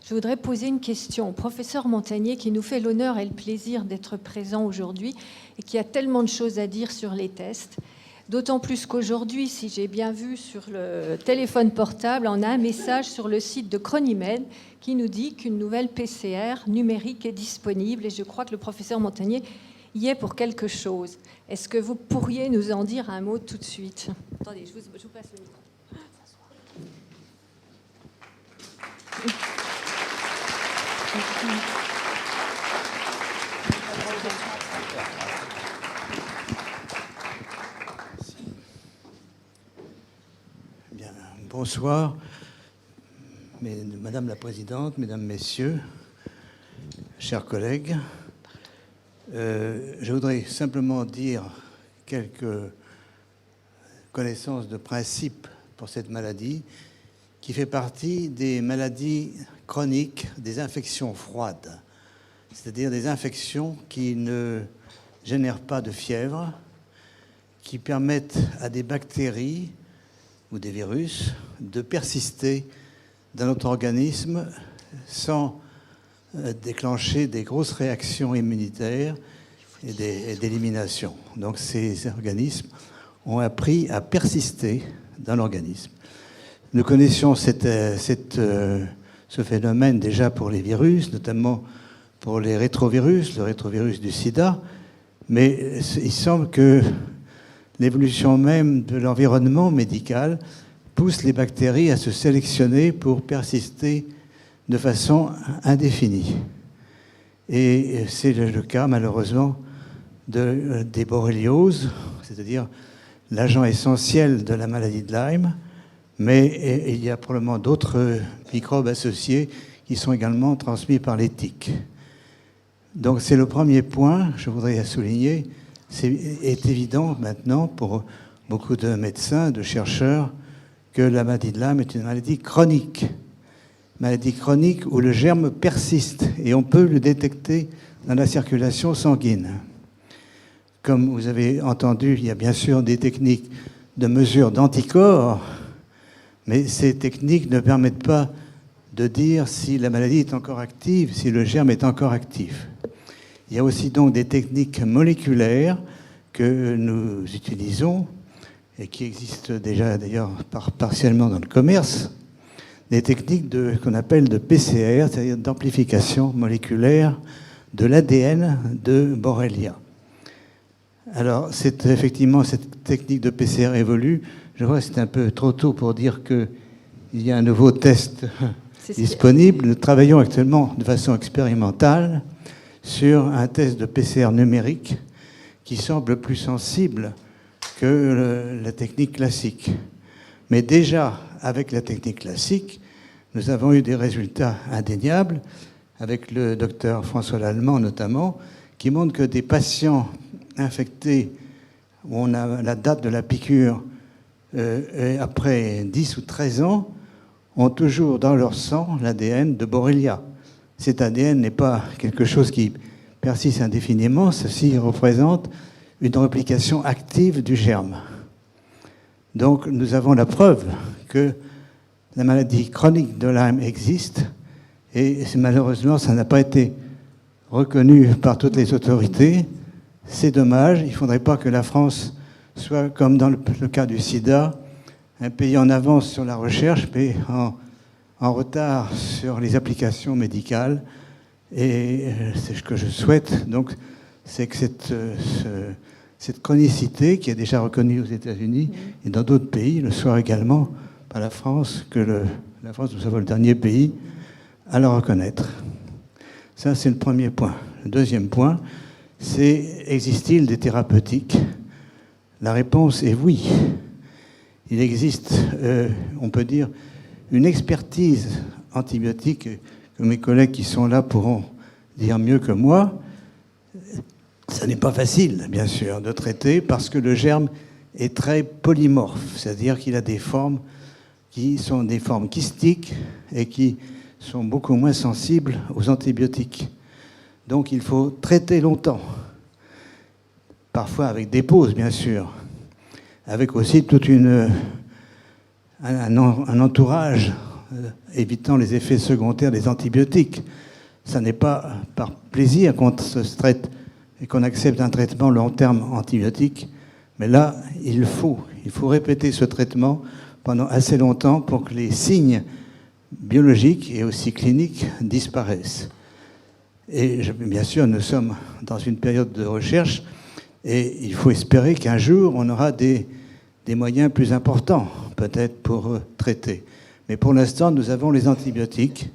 Je voudrais poser une question au professeur Montagnier qui nous fait l'honneur et le plaisir d'être présent aujourd'hui et qui a tellement de choses à dire sur les tests. D'autant plus qu'aujourd'hui, si j'ai bien vu sur le téléphone portable, on a un message sur le site de Chronimed qui nous dit qu'une nouvelle PCR numérique est disponible et je crois que le professeur Montagnier y est pour quelque chose. Est-ce que vous pourriez nous en dire un mot tout de suite? Attendez, je vous passe le micro. Bien, bonsoir, Madame la Présidente, Mesdames, Messieurs, chers collègues. Je voudrais simplement dire quelques connaissances de principe pour cette maladie qui fait partie des maladies chroniques, des infections froides, c'est-à-dire des infections qui ne génèrent pas de fièvre, qui permettent à des bactéries ou des virus de persister dans notre organisme sans déclencher des grosses réactions immunitaires et d'élimination. Donc ces organismes ont appris à persister dans l'organisme. Nous connaissions ce phénomène déjà pour les virus, notamment pour les rétrovirus, le rétrovirus du sida, mais il semble que l'évolution même de l'environnement médical pousse les bactéries à se sélectionner pour persister de façon indéfinie. Et c'est le cas, malheureusement, des borrélioses, c'est-à-dire l'agent essentiel de la maladie de Lyme, mais il y a probablement d'autres microbes associés qui sont également transmis par les tiques. Donc c'est le premier point, je voudrais souligner. C'est évident maintenant pour beaucoup de médecins, de chercheurs, que la maladie de Lyme est une maladie chronique. Maladie chronique où le germe persiste et on peut le détecter dans la circulation sanguine. Comme vous avez entendu, il y a bien sûr des techniques de mesure d'anticorps, mais ces techniques ne permettent pas de dire si la maladie est encore active, si le germe est encore actif. Il y a aussi donc des techniques moléculaires que nous utilisons et qui existent déjà d'ailleurs partiellement dans le commerce, des techniques qu'on appelle de PCR, c'est-à-dire d'amplification moléculaire de l'ADN de Borrelia. Alors, effectivement, cette technique de PCR évolue. Je crois que c'est un peu trop tôt pour dire qu'il y a un nouveau test disponible. Nous travaillons actuellement de façon expérimentale sur un test de PCR numérique qui semble plus sensible que la technique classique. Mais déjà, avec la technique classique, nous avons eu des résultats indéniables, avec le docteur François Lallemand notamment, qui montrent que des patients infectés, où on a la date de la piqûre après 10 ou 13 ans, ont toujours dans leur sang l'ADN de Borrelia. Cet ADN n'est pas quelque chose qui persiste indéfiniment, ceci représente une réplication active du germe. Donc nous avons la preuve que la maladie chronique de Lyme existe et malheureusement ça n'a pas été reconnu par toutes les autorités. C'est dommage, il ne faudrait pas que la France soit comme dans le cas du sida, un pays en avance sur la recherche mais en retard sur les applications médicales. Et c'est ce que je souhaite, donc, c'est que cette chronicité qui est déjà reconnue aux États-Unis et dans d'autres pays le soit également par la France, que la France, nous sommes le dernier pays à la reconnaître. Ça, c'est le premier point. Le deuxième point, c'est existe-t-il des thérapeutiques? La réponse est oui. Il existe, on peut dire, une expertise antibiotique que mes collègues qui sont là pourront dire mieux que moi. Ça n'est pas facile, bien sûr, de traiter parce que le germe est très polymorphe, c'est-à-dire qu'il a des formes qui sont des formes kystiques et qui sont beaucoup moins sensibles aux antibiotiques. Donc il faut traiter longtemps, parfois avec des pauses, bien sûr, avec aussi toute un entourage évitant les effets secondaires des antibiotiques. Ça n'est pas par plaisir qu'on se traite et qu'on accepte un traitement long terme antibiotique, mais là, il faut répéter ce traitement pendant assez longtemps pour que les signes biologiques et aussi cliniques disparaissent. Et bien sûr, nous sommes dans une période de recherche et il faut espérer qu'un jour, on aura des moyens plus importants, peut-être, pour traiter. Mais pour l'instant, nous avons les antibiotiques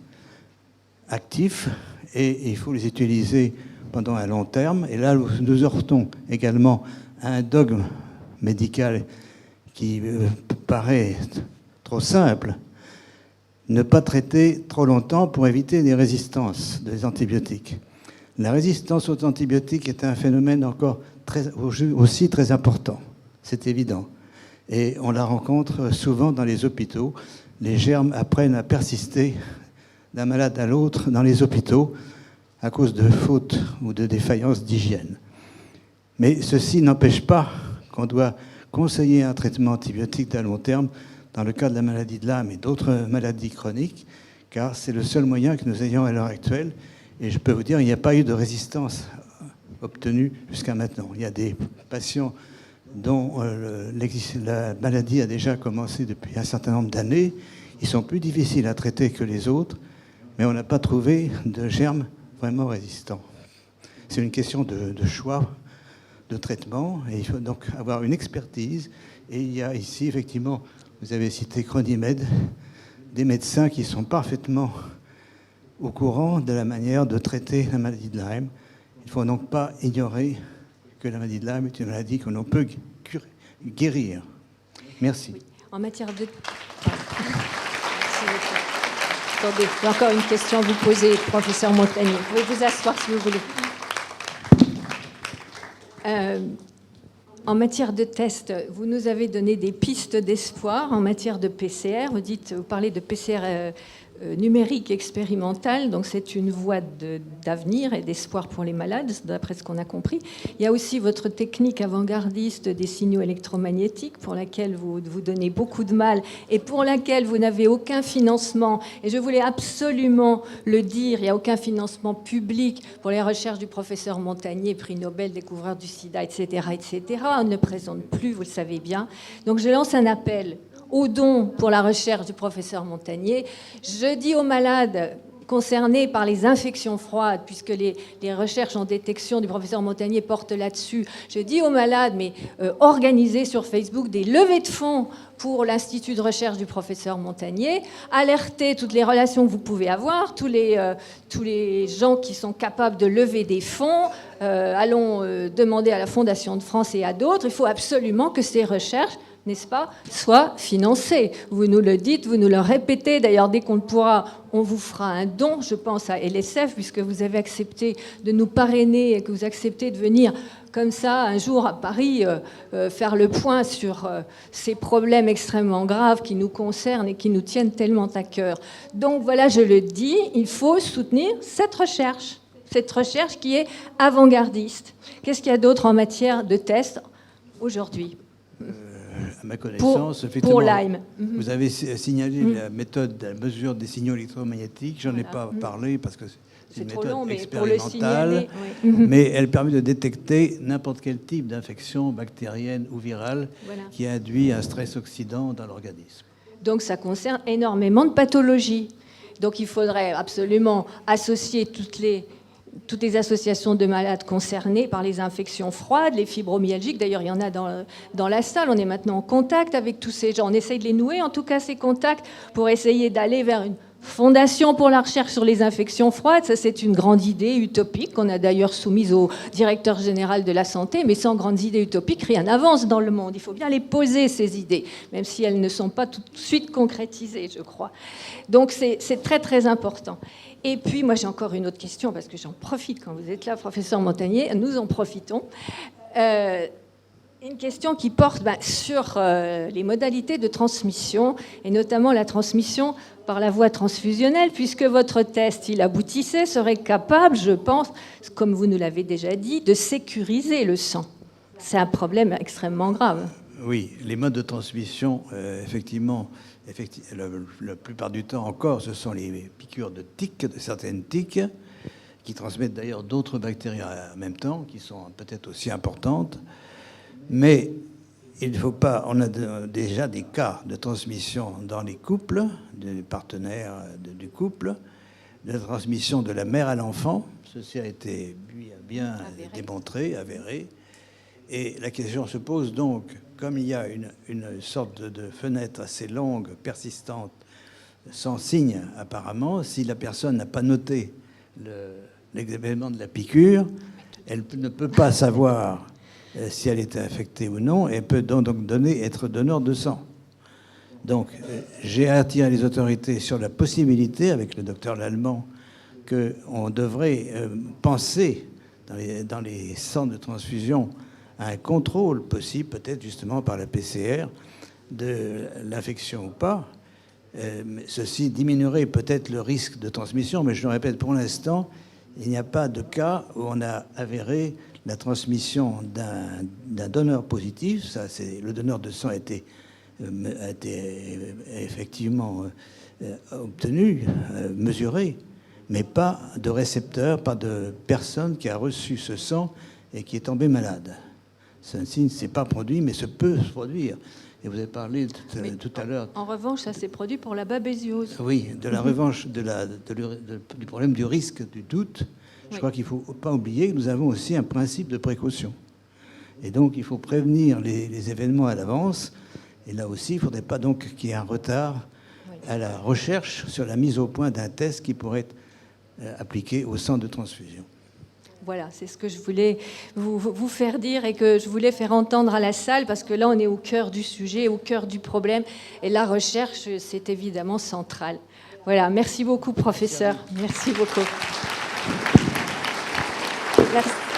actifs et il faut les utiliser pendant un long terme. Et là, nous heurtons également à un dogme médical qui paraît trop simple. Ne pas traiter trop longtemps pour éviter des résistances des antibiotiques. La résistance aux antibiotiques est un phénomène encore aussi très important, c'est évident. Et on la rencontre souvent dans les hôpitaux. Les germes apprennent à persister d'un malade à l'autre dans les hôpitaux à cause de fautes ou de défaillances d'hygiène. Mais ceci n'empêche pas qu'on doit conseiller un traitement antibiotique à long terme dans le cas de la maladie de Lyme et d'autres maladies chroniques, car c'est le seul moyen que nous ayons à l'heure actuelle. Et je peux vous dire, il n'y a pas eu de résistance obtenue jusqu'à maintenant. Il y a des patients dont la maladie a déjà commencé depuis un certain nombre d'années. Ils sont plus difficiles à traiter que les autres, mais on n'a pas trouvé de germes vraiment résistants. C'est une question de choix de traitement, et il faut donc avoir une expertise. Et il y a ici, effectivement, vous avez cité Chronimed, des médecins qui sont parfaitement au courant de la manière de traiter la maladie de Lyme. Il ne faut donc pas ignorer que la maladie de Lyme est une maladie que l'on peut guérir. Merci. Oui. En matière de... Attendez, j'ai encore une question à vous poser, professeur Montagnier. Vous pouvez vous asseoir si vous voulez. En matière de tests, vous nous avez donné des pistes d'espoir en matière de PCR. Vous parlez de PCR numérique expérimental, donc c'est une voie d'avenir et d'espoir pour les malades, d'après ce qu'on a compris. Il y a aussi votre technique avant-gardiste des signaux électromagnétiques, pour laquelle vous donnez beaucoup de mal et pour laquelle vous n'avez aucun financement. Et je voulais absolument le dire, il n'y a aucun financement public pour les recherches du professeur Montagnier, prix Nobel, découvreur du sida, etc., etc. On ne présente plus, vous le savez bien. Donc je lance un appel aux dons pour la recherche du professeur Montagnier. Je dis aux malades concernés par les infections froides, puisque les recherches en détection du professeur Montagnier portent là-dessus, je dis aux malades, mais organisez sur Facebook des levées de fonds pour l'Institut de recherche du professeur Montagnier, alertez toutes les relations que vous pouvez avoir, tous les gens qui sont capables de lever des fonds, allons demander à la Fondation de France et à d'autres, il faut absolument que ces recherches, n'est-ce pas, soit financé. Vous nous le dites, vous nous le répétez. D'ailleurs, dès qu'on le pourra, on vous fera un don. Je pense à LSF, puisque vous avez accepté de nous parrainer et que vous acceptez de venir comme ça, un jour à Paris, faire le point sur ces problèmes extrêmement graves qui nous concernent et qui nous tiennent tellement à cœur. Donc voilà, je le dis, il faut soutenir cette recherche qui est avant-gardiste. Qu'est-ce qu'il y a d'autre en matière de tests aujourd'hui ? À ma connaissance, pour Lyme. Vous avez signalé la méthode de la mesure des signaux électromagnétiques. J'en ai pas parlé parce que c'est une méthode long, expérimentale, mais elle permet de détecter n'importe quel type d'infection bactérienne ou virale qui induit un stress oxydant dans l'organisme. Donc ça concerne énormément de pathologies. Donc il faudrait absolument associer toutes les associations de malades concernés par les infections froides, les fibromyalgiques. D'ailleurs, il y en a dans la salle. On est maintenant en contact avec tous ces gens. On essaye de les nouer, en tout cas, ces contacts, pour essayer d'aller vers une fondation pour la recherche sur les infections froides. Ça, c'est une grande idée utopique qu'on a d'ailleurs soumise au directeur général de la santé. Mais sans grandes idées utopiques, rien n'avance dans le monde. Il faut bien les poser, ces idées, même si elles ne sont pas tout de suite concrétisées, je crois. Donc, c'est très, très important. Et puis, moi, j'ai encore une autre question, parce que j'en profite quand vous êtes là, professeur Montagnier, nous en profitons. Une question qui porte sur les modalités de transmission, et notamment la transmission par la voie transfusionnelle, puisque votre test, il aboutissait, serait capable, je pense, comme vous nous l'avez déjà dit, de sécuriser le sang. C'est un problème extrêmement grave. Oui, les modes de transmission, effectivement, La plupart du temps encore, ce sont les piqûres de tiques, de certaines tiques, qui transmettent d'ailleurs d'autres bactéries en même temps, qui sont peut-être aussi importantes. Mais il ne faut pas... On a déjà des cas de transmission dans les couples, des partenaires du couple, de transmission de la mère à l'enfant. Ceci a été bien démontré, avéré. Et la question se pose donc, comme il y a une sorte de fenêtre assez longue, persistante, sans signe apparemment, si la personne n'a pas noté l'événement de la piqûre, elle ne peut pas savoir si elle était infectée ou non, et peut donc être donneur de sang. Donc j'ai attiré les autorités sur la possibilité, avec le docteur Lallemand, qu'on devrait penser dans les centres de transfusion à un contrôle possible, peut-être justement par la PCR, de l'infection ou pas. Ceci diminuerait peut-être le risque de transmission, mais je le répète, pour l'instant, il n'y a pas de cas où on a avéré la transmission d'un donneur positif. Ça, le donneur de sang a été effectivement obtenu, mesuré, mais pas de récepteur, pas de personne qui a reçu ce sang et qui est tombé malade. Ceci ne s'est pas produit, mais se peut se produire. Et vous avez parlé tout à l'heure... En revanche, ça s'est produit pour la babésiose. Oui, de la revanche, du problème du risque, du doute. Je crois qu'il ne faut pas oublier que nous avons aussi un principe de précaution. Et donc, il faut prévenir les événements à l'avance. Et là aussi, il ne faudrait pas donc qu'il y ait un retard à la recherche sur la mise au point d'un test qui pourrait être appliqué au centre de transfusion. Voilà, c'est ce que je voulais vous faire dire et que je voulais faire entendre à la salle, parce que là, on est au cœur du sujet, au cœur du problème. Et la recherche, c'est évidemment central. Voilà, merci beaucoup, professeur. Merci beaucoup. Merci.